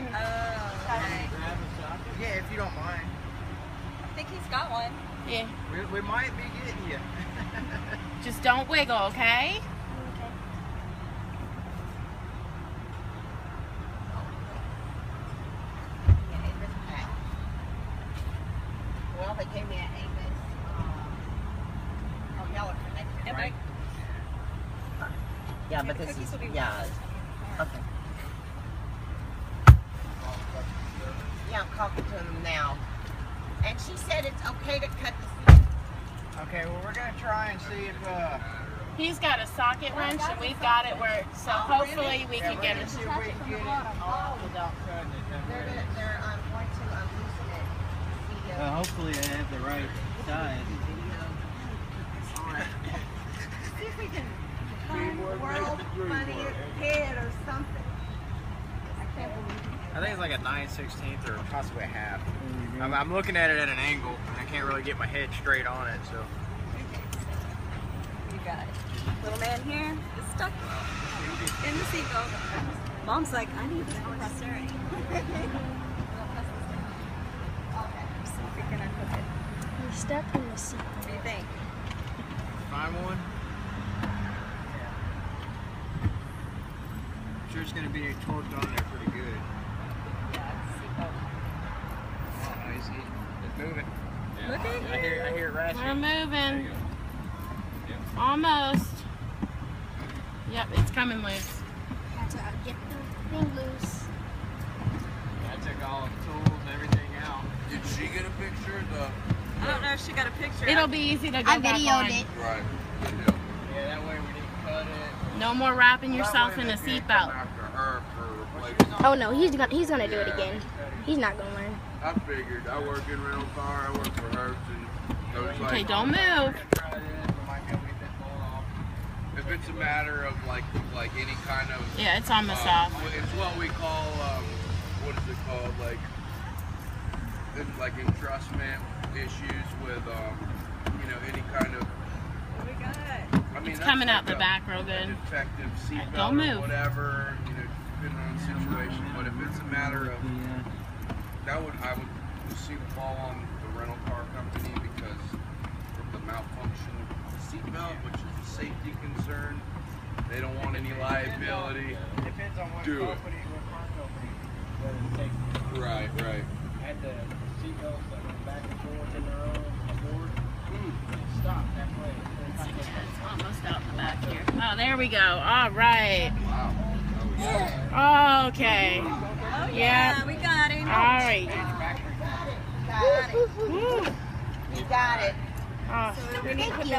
Okay. Yeah, if you don't mind. I think he's got one. Yeah. We might be getting you. Just don't wiggle, okay? Okay. Well, they gave me an Amos. Oh, y'all are connected, Yep. right? Yeah, but this cookies is, will be yeah. Okay. Yeah, I'm talking to them now. And she said it's okay to cut the seat. Okay, well we're gonna try and see if He's got a socket wrench and we've got it where, so hopefully we can get it. see if we can get it off without cutting it. They're going to loosen it. See, Hopefully I have the right size. see if we can find the world's funniest head or something. I can't believe it. I think it's like a 9/16 or possibly a half. I'm looking at it at an angle and I can't really get my head straight on it, so. You got it. Little man here is stuck in the seatbelt. Mom's like, I need this for posterity. See if we can unhook it. You're stuck in the seat. What do you think? Find one? I'm sure it's going to be torqued on there pretty good. Yeah, it's seatbelt. Oh, nice. It's moving. Look at I hear it We're ratcheting. moving. Almost. Yep, it's coming loose. Have to get the thing loose. I took all the tools, everything out. Did she get a picture of the... I don't know if she got a picture. It'll be easy to go I back videoed on. it. Right. Yeah, that way we didn't cut it. No more wrapping yourself in a seatbelt. After her for replacement. Oh no, he's gonna do it again. He's not gonna learn. I figured. I work in rental car. I work for Hertz, and I was Okay, like, don't move. Try this, we might be able to get that pulled off. if it's a matter of like any kind of, Yeah, it's almost off. it's what we call, what is it called? It's like entrustment issues with, any kind of. What we got? I mean, It's that's coming out like the back real a good. defective seatbelt Don't move. or whatever, depending on the situation. But if it's a matter of, I would see the fall on the rental car company because of the malfunction of the seatbelt, which is a safety concern. They don't want any liability. Depends on what Do it. company, what car company, whether it takes. Right. Had the seatbelts that went back and forth in their own board. Stop halfway. It's almost out the back here. Oh, there we go. All right. Wow. Okay. Oh Yeah. yeah, we got him. All right. Got it. Woo. You got it. Oh. So we need to put them